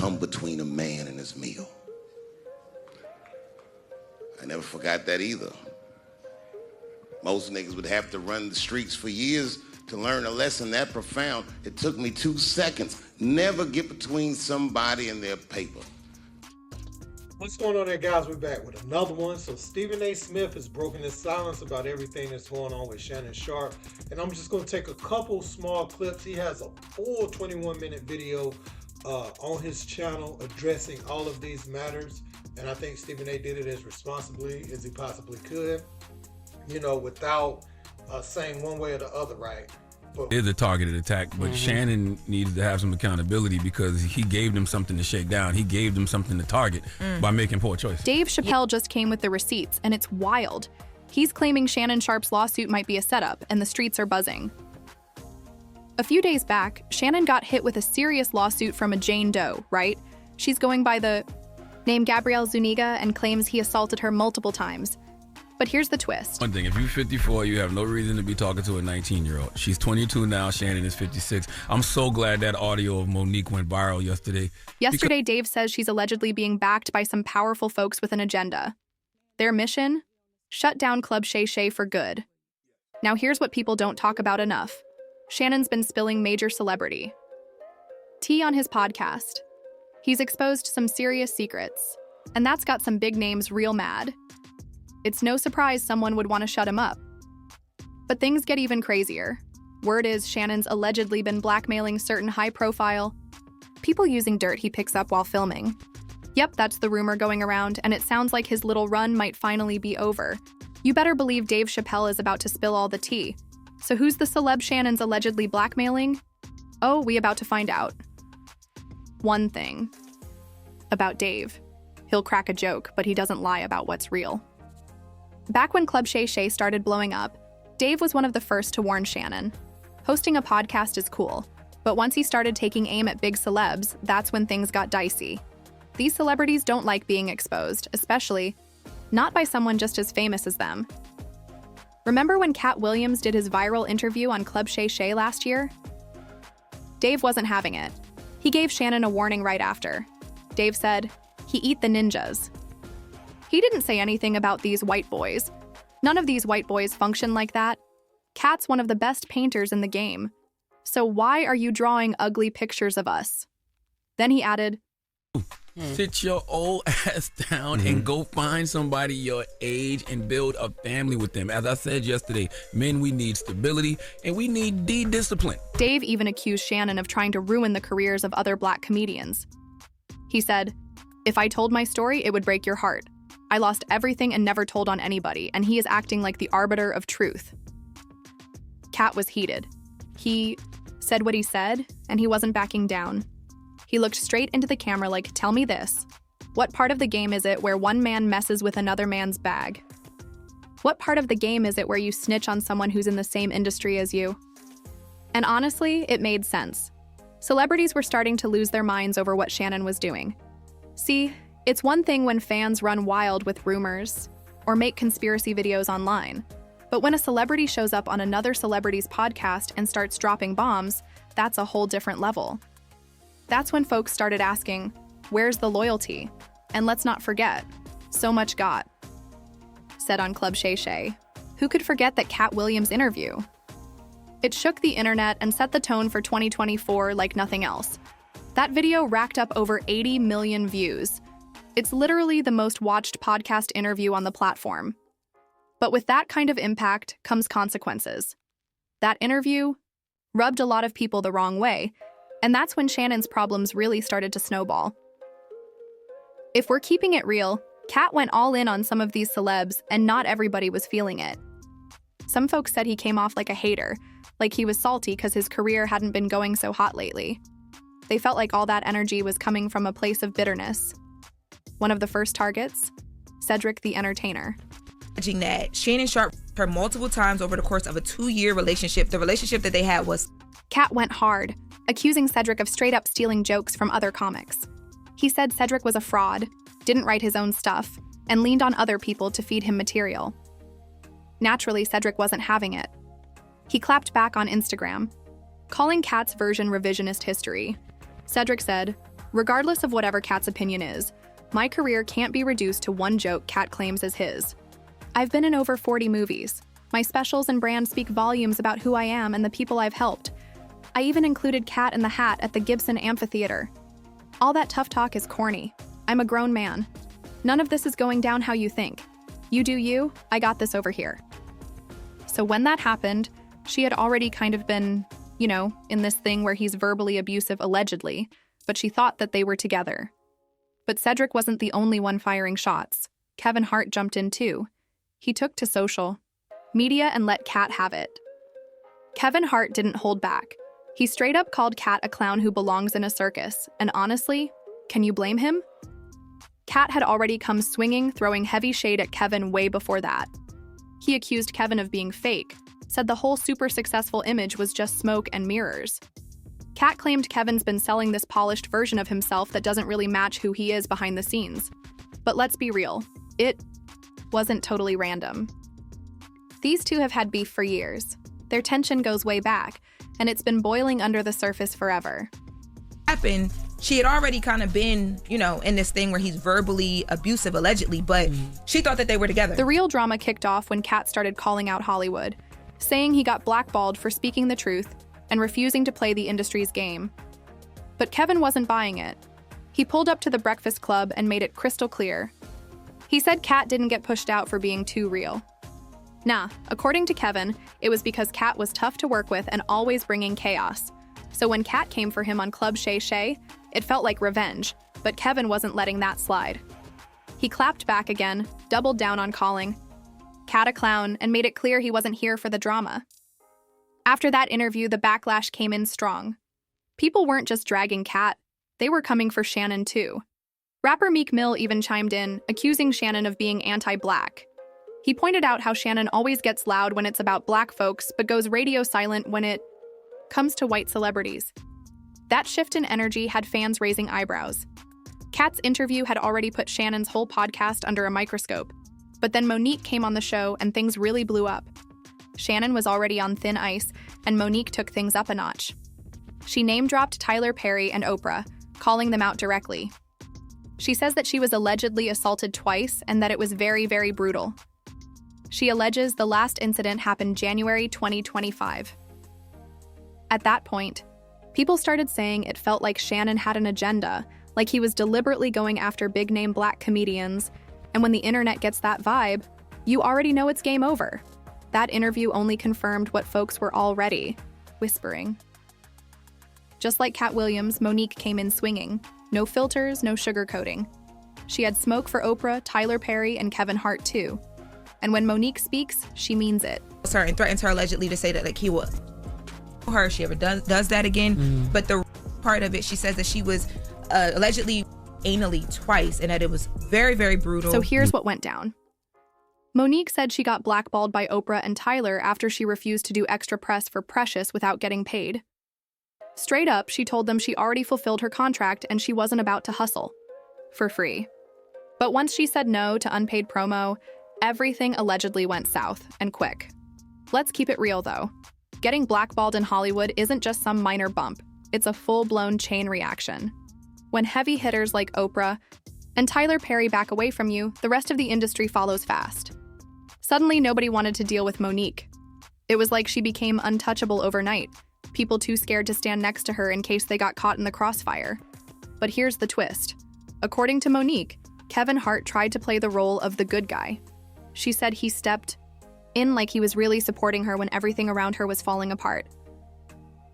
come between a man and his meal. I never forgot that either. Most niggas would have to run the streets for years to learn a lesson that profound. It took me 2 seconds. Never get between somebody and their paper. What's going on there, guys? We're back with another one. So Stephen A. Smith has broken his silence about everything that's going on with Shannon Sharpe. And I'm just going to take a couple small clips. He has a full 21-minute video on his channel addressing all of these matters. And I think Stephen A. did it as responsibly as he possibly could, you know, without saying one way or the other, right? It is a targeted attack, but Shannon needed to have some accountability because he gave them something to shake down. He gave them something to target by making poor choices. Dave Chappelle just came with the receipts, and it's wild. He's claiming Shannon Sharpe's lawsuit might be a setup, and the streets are buzzing. A few days back, Shannon got hit with a serious lawsuit from a Jane Doe, right? She's going by the name Gabriella Zuniga and claims he assaulted her multiple times. But here's the twist. One thing, if you're 54, you have no reason to be talking to a 19-year-old. She's 22 now, Shannon is 56. I'm so glad that audio of Monique went viral yesterday. Dave says she's allegedly being backed by some powerful folks with an agenda. Their mission? Shut down Club Shay Shay for good. Now here's what people don't talk about enough. Shannon's been spilling major celebrity tea on his podcast. He's exposed some serious secrets, and that's got some big names real mad. It's no surprise someone would want to shut him up. But things get even crazier. Word is Shannon's allegedly been blackmailing certain high-profile people using dirt he picks up while filming. Yep, that's the rumor going around, and it sounds like his little run might finally be over. You better believe Dave Chappelle is about to spill all the tea. So who's the celeb Shannon's allegedly blackmailing? Oh, we about to find out. One thing about Dave. He'll crack a joke, but he doesn't lie about what's real. Back when Club Shay Shay started blowing up, Dave was one of the first to warn Shannon. Hosting a podcast is cool, but once he started taking aim at big celebs, that's when things got dicey. These celebrities don't like being exposed, especially not by someone just as famous as them. Remember when Cat Williams did his viral interview on Club Shay Shay last year? Dave wasn't having it. He gave Shannon a warning right after. Dave said, "He eat the ninjas." He didn't say anything about these white boys. None of these white boys function like that. Cat's one of the best painters in the game. So why are you drawing ugly pictures of us? Then he added, Sit your old ass down and go find somebody your age and build a family with them. As I said yesterday, men, we need stability and we need discipline. Dave even accused Shannon of trying to ruin the careers of other black comedians. He said, "If I told my story, it would break your heart. I lost everything and never told on anybody, and he is acting like the arbiter of truth." Cat was heated. He said what he said, and he wasn't backing down. He looked straight into the camera like, "Tell me this. What part of the game is it where one man messes with another man's bag? What part of the game is it where you snitch on someone who's in the same industry as you?" And honestly, it made sense. Celebrities were starting to lose their minds over what Shannon was doing. See, it's one thing when fans run wild with rumors or make conspiracy videos online. But when a celebrity shows up on another celebrity's podcast and starts dropping bombs, that's a whole different level. That's when folks started asking, where's the loyalty? And let's not forget, so much got said on Club Shay Shay. Who could forget that Cat Williams interview? It shook the internet and set the tone for 2024 like nothing else. That video racked up over 80 million views. It's literally the most watched podcast interview on the platform. But with that kind of impact comes consequences. That interview rubbed a lot of people the wrong way, and that's when Shannon's problems really started to snowball. If we're keeping it real, Cat went all in on some of these celebs, and not everybody was feeling it. Some folks said he came off like a hater, like he was salty because his career hadn't been going so hot lately. They felt like all that energy was coming from a place of bitterness. One of the first targets? Cedric the Entertainer. That Shannon Sharpe her multiple times over the course of a 2-year relationship. The relationship that they had was... Cat went hard, accusing Cedric of straight up stealing jokes from other comics. He said Cedric was a fraud, didn't write his own stuff, and leaned on other people to feed him material. Naturally, Cedric wasn't having it. He clapped back on Instagram, calling Cat's version revisionist history. Cedric said, Regardless of whatever Kat's opinion is, my career can't be reduced to one joke Kat claims as his. I've been in over 40 movies. My specials and brand speak volumes about who I am and the people I've helped. I even included Cat in the Hat at the Gibson Amphitheater. All that tough talk is corny. I'm a grown man. None of this is going down how you think. You do you, I got this over here. So when that happened, she had already kind of been, in this thing where he's verbally abusive allegedly, but she thought that they were together. But Cedric wasn't the only one firing shots. Kevin Hart jumped in too. He took to social media and let Kat have it. Kevin Hart didn't hold back. He straight up called Kat a clown who belongs in a circus, and honestly, can you blame him? Kat had already come swinging, throwing heavy shade at Kevin way before that. He accused Kevin of being fake, said the whole super successful image was just smoke and mirrors. Kat claimed Kevin's been selling this polished version of himself that doesn't really match who he is behind the scenes. But let's be real, it wasn't totally random. These two have had beef for years. Their tension goes way back, and it's been boiling under the surface forever. Happened, she had already kind of been, in this thing where he's verbally abusive allegedly, but she thought that they were together. The real drama kicked off when Kat started calling out Hollywood, saying he got blackballed for speaking the truth and refusing to play the industry's game. But Kevin wasn't buying it. He pulled up to the Breakfast Club and made it crystal clear. He said Kat didn't get pushed out for being too real. Nah, according to Kevin, it was because Kat was tough to work with and always bringing chaos. So when Kat came for him on Club Shay Shay, it felt like revenge, but Kevin wasn't letting that slide. He clapped back again, doubled down on calling Kat a clown, and made it clear he wasn't here for the drama. After that interview, the backlash came in strong. People weren't just dragging Kat, they were coming for Shannon too. Rapper Meek Mill even chimed in, accusing Shannon of being anti-black. He pointed out how Shannon always gets loud when it's about black folks, but goes radio silent when it comes to white celebrities. That shift in energy had fans raising eyebrows. Kat's interview had already put Shannon's whole podcast under a microscope, but then Monique came on the show and things really blew up. Shannon was already on thin ice, and Monique took things up a notch. She name-dropped Tyler Perry and Oprah, calling them out directly. She says that she was allegedly assaulted twice and that it was very, very brutal. She alleges the last incident happened January 2025. At that point, people started saying it felt like Shannon had an agenda, like he was deliberately going after big-name black comedians, and when the internet gets that vibe, you already know it's game over. That interview only confirmed what folks were already whispering. Just like Cat Williams, Monique came in swinging. No filters, no sugarcoating. She had smoke for Oprah, Tyler Perry, and Kevin Hart too. And when Monique speaks, she means it. Her and threatens her allegedly to say that he would her if she ever does that again. But the part of it, she says that she was allegedly anally twice and that it was very, very brutal. So here's what went down. Monique said she got blackballed by Oprah and Tyler after she refused to do extra press for Precious without getting paid. Straight up, she told them she already fulfilled her contract and she wasn't about to hustle for free. But once she said no to unpaid promo, everything allegedly went south, and quick. Let's keep it real, though. Getting blackballed in Hollywood isn't just some minor bump. It's a full-blown chain reaction. When heavy hitters like Oprah and Tyler Perry back away from you, the rest of the industry follows fast. Suddenly, nobody wanted to deal with Monique. It was like she became untouchable overnight, people too scared to stand next to her in case they got caught in the crossfire. But here's the twist. According to Monique, Kevin Hart tried to play the role of the good guy. She said he stepped in like he was really supporting her when everything around her was falling apart.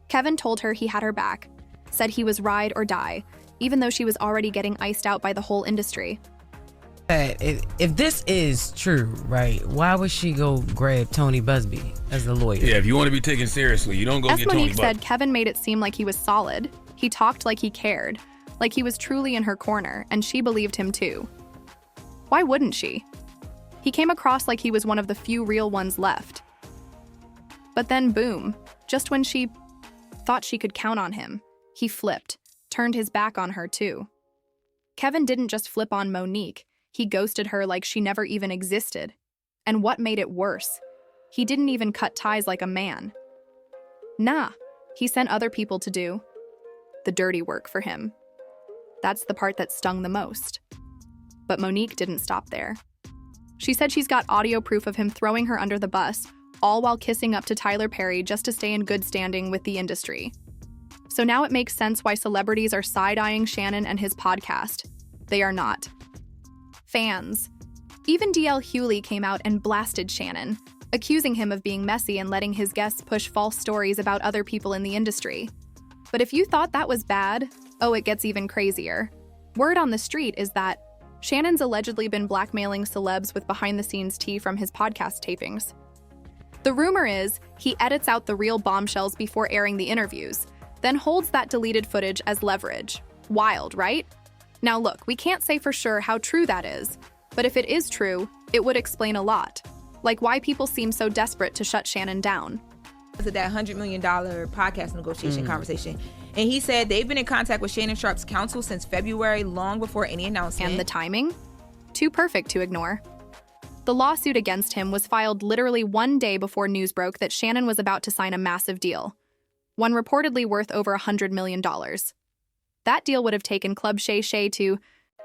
Kevin told her he had her back, said he was ride or die, even though she was already getting iced out by the whole industry. If this is true, right, why would she go grab Tony Busby as the lawyer? Yeah, if you want to be taken seriously, you don't go get Tony Monique Busby. said, Kevin made it seem like he was solid. He talked like he cared, like he was truly in her corner, and she believed him too. Why wouldn't she? He came across like he was one of the few real ones left. But then boom, just when she thought she could count on him, he flipped, turned his back on her too. Kevin didn't just flip on Monique, he ghosted her like she never even existed. And what made it worse? He didn't even cut ties like a man. Nah, he sent other people to do the dirty work for him. That's the part that stung the most. But Monique didn't stop there. She said she's got audio proof of him throwing her under the bus, all while kissing up to Tyler Perry just to stay in good standing with the industry. So now it makes sense why celebrities are side-eyeing Shannon and his podcast. They are not. Fans. Even DL Hewley came out and blasted Shannon, accusing him of being messy and letting his guests push false stories about other people in the industry. But if you thought that was bad, oh, it gets even crazier. Word on the street is that Shannon's allegedly been blackmailing celebs with behind-the-scenes tea from his podcast tapings. The rumor is he edits out the real bombshells before airing the interviews, then holds that deleted footage as leverage. Wild, right? Now look, we can't say for sure how true that is, but if it is true, it would explain a lot. Like why people seem so desperate to shut Shannon down. That $100 million podcast negotiation conversation. And he said they've been in contact with Shannon Sharpe's counsel since February, long before any announcement. And the timing? Too perfect to ignore. The lawsuit against him was filed literally one day before news broke that Shannon was about to sign a massive deal, one reportedly worth over $100 million. That deal would have taken Club Shay Shay to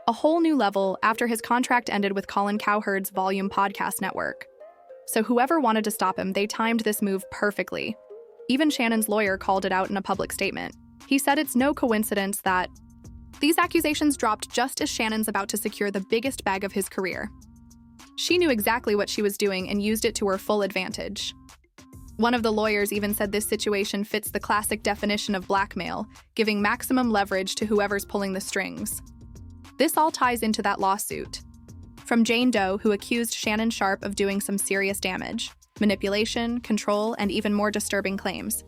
a whole new level after his contract ended with Colin Cowherd's Volume podcast network. So whoever wanted to stop him, they timed this move perfectly. Even Shannon's lawyer called it out in a public statement. He said it's no coincidence that these accusations dropped just as Shannon's about to secure the biggest bag of his career. She knew exactly what she was doing and used it to her full advantage. One of the lawyers even said this situation fits the classic definition of blackmail, giving maximum leverage to whoever's pulling the strings. This all ties into that lawsuit. From Jane Doe, who accused Shannon Sharpe of doing some serious damage, manipulation, control, and even more disturbing claims.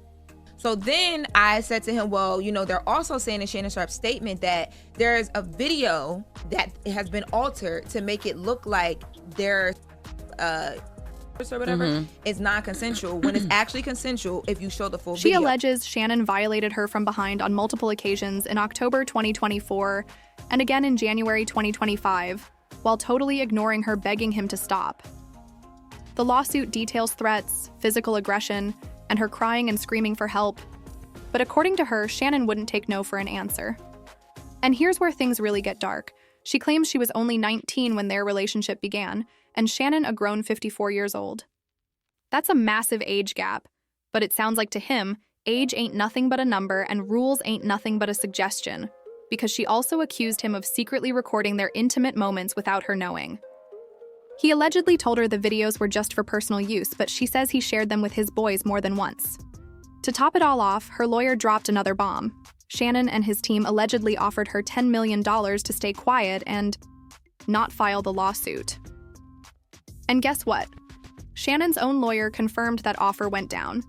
So then I said to him, well, they're also saying in Shannon Sharpe's statement that there's a video that has been altered to make it look like their or whatever is non-consensual when it's actually consensual if you show the full video. She alleges Shannon violated her from behind on multiple occasions in October 2024 and again in January 2025, while totally ignoring her begging him to stop. The lawsuit details threats, physical aggression, and her crying and screaming for help. But according to her, Shannon wouldn't take no for an answer. And here's where things really get dark. She claims she was only 19 when their relationship began, and Shannon a grown 54 years old. That's a massive age gap, but it sounds like to him, age ain't nothing but a number and rules ain't nothing but a suggestion, because she also accused him of secretly recording their intimate moments without her knowing. He allegedly told her the videos were just for personal use, but she says he shared them with his boys more than once. To top it all off, her lawyer dropped another bomb. Shannon and his team allegedly offered her $10 million to stay quiet and not file the lawsuit. And guess what? Shannon's own lawyer confirmed that offer went down.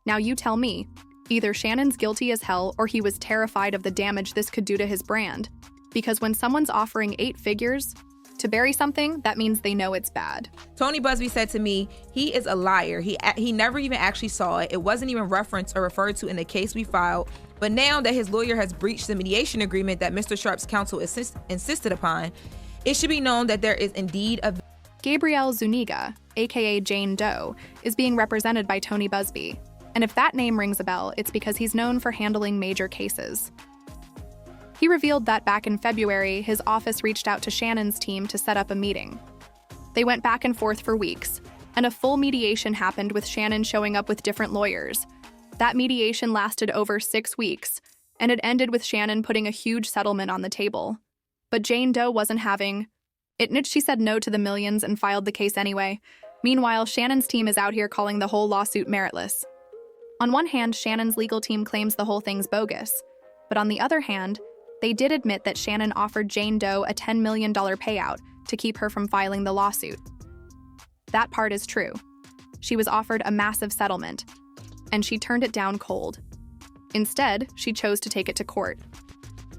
Now you tell me, either Shannon's guilty as hell or he was terrified of the damage this could do to his brand. Because when someone's offering 8 figures to bury something, that means they know it's bad. Tony Busby said to me, he is a liar. He never even actually saw it. It wasn't even referenced or referred to in the case we filed. But now that his lawyer has breached the mediation agreement that Mr. Sharpe's counsel insisted upon, it should be known that there is indeed a... Gabriella Zuniga, aka Jane Doe, is being represented by Tony Busby. And if that name rings a bell, it's because he's known for handling major cases. He revealed that back in February, his office reached out to Shannon's team to set up a meeting. They went back and forth for weeks, and a full mediation happened with Shannon showing up with different lawyers. That mediation lasted over 6 weeks, and it ended with Shannon putting a huge settlement on the table. But Jane Doe wasn't having it. She said no to the millions and filed the case anyway. Meanwhile, Shannon's team is out here calling the whole lawsuit meritless. On one hand, Shannon's legal team claims the whole thing's bogus, but on the other hand, they did admit that Shannon offered Jane Doe a $10 million payout to keep her from filing the lawsuit. That part is true. She was offered a massive settlement, and she turned it down cold. Instead, she chose to take it to court.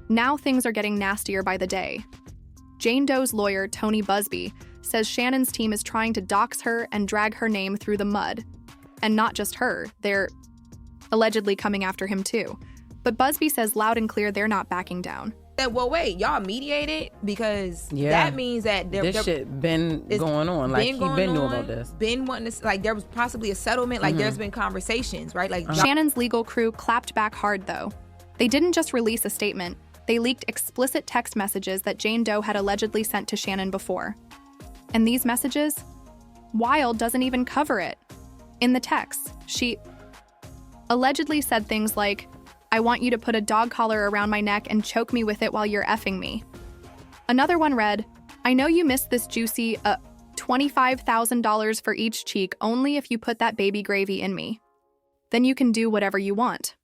Now things are getting nastier by the day. Jane Doe's lawyer, Tony Busby, says Shannon's team is trying to dox her and drag her name through the mud. And not just her, they're allegedly coming after him too. But Busby says loud and clear they're not backing down. Well, wait, y'all mediated? Because that means that this shit been going on. Like, he been knew about this. Been wanting to, like, there was possibly a settlement. Like, there's been conversations, right? Like, Shannon's legal crew clapped back hard, though. They didn't just release a statement. they leaked explicit text messages that Jane Doe had allegedly sent to Shannon before. And these messages? Wild doesn't even cover it. In the texts, she allegedly said things like, "I want you to put a dog collar around my neck and choke me with it while you're effing me." Another one read, "I know you missed this juicy, $25,000 for each cheek only if you put that baby gravy in me. Then you can do whatever you want."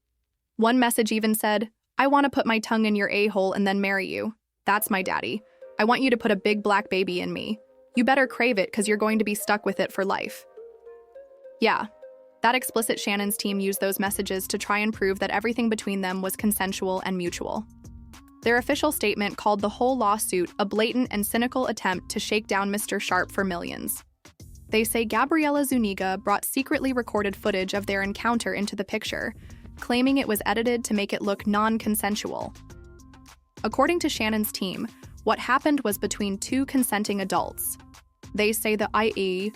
One message even said, "I want to put my tongue in your a-hole and then marry you. That's my daddy. I want you to put a big black baby in me. You better crave it because you're going to be stuck with it for life." Yeah, that explicit Shannon's team used those messages to try and prove that everything between them was consensual and mutual. Their official statement called the whole lawsuit a blatant and cynical attempt to shake down Mr. Sharpe for millions. They say Gabriella Zuniga brought secretly recorded footage of their encounter into the picture, claiming it was edited to make it look non-consensual. According to Shannon's team, what happened was between two consenting adults. They say the IE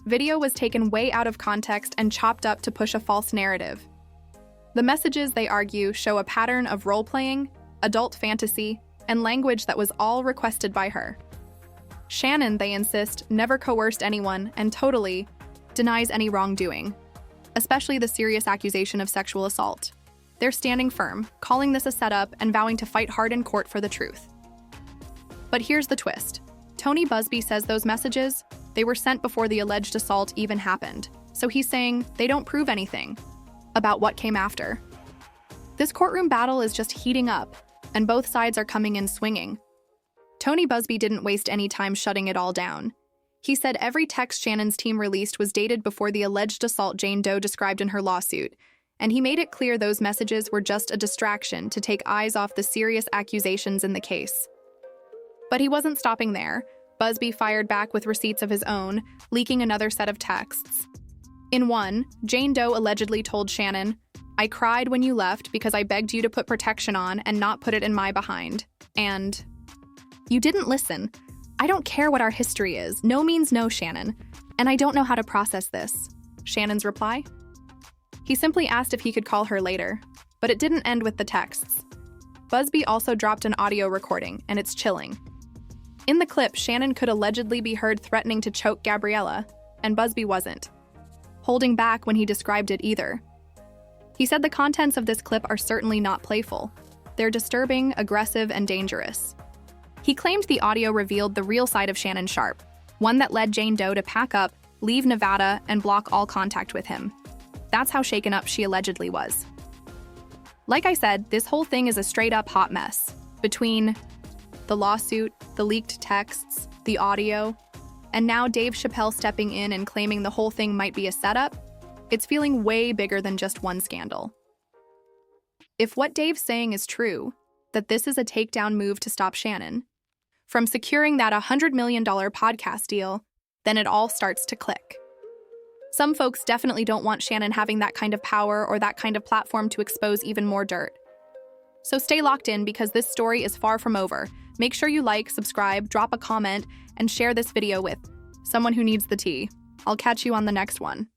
video was taken way out of context and chopped up to push a false narrative. The messages, they argue, show a pattern of role-playing, adult fantasy, and language that was all requested by her. Shannon, they insist, never coerced anyone and totally denies any wrongdoing, especially the serious accusation of sexual assault. They're standing firm, calling this a setup and vowing to fight hard in court for the truth. But here's the twist. Tony Busby says those messages, they were sent before the alleged assault even happened, so he's saying they don't prove anything about what came after. This courtroom battle is just heating up, and both sides are coming in swinging. Tony Busby didn't waste any time shutting it all down. He said every text Shannon's team released was dated before the alleged assault Jane Doe described in her lawsuit, and he made it clear those messages were just a distraction to take eyes off the serious accusations in the case. But he wasn't stopping there. Busby fired back with receipts of his own, leaking another set of texts. In one, Jane Doe allegedly told Shannon, "I cried when you left because I begged you to put protection on and not put it in my behind." And, "You didn't listen. I don't care what our history is. No means no, Shannon. And I don't know how to process this." Shannon's reply? He simply asked if he could call her later, but it didn't end with the texts. Busby also dropped an audio recording, and it's chilling. In the clip, Shannon could allegedly be heard threatening to choke Gabriella, and Busby wasn't holding back when he described it either. He said the contents of this clip are certainly not playful. They're disturbing, aggressive, and dangerous. He claimed the audio revealed the real side of Shannon Sharpe, one that led Jane Doe to pack up, leave Nevada, and block all contact with him. That's how shaken up she allegedly was. Like I said, this whole thing is a straight-up hot mess. Between the lawsuit, the leaked texts, the audio, and now Dave Chappelle stepping in and claiming the whole thing might be a setup, it's feeling way bigger than just one scandal. If what Dave's saying is true, that this is a takedown move to stop Shannon from securing that $100 million podcast deal, then it all starts to click. Some folks definitely don't want Shannon having that kind of power or that kind of platform to expose even more dirt. So stay locked in because this story is far from over. Make sure you like, subscribe, drop a comment, and share this video with someone who needs the tea. I'll catch you on the next one.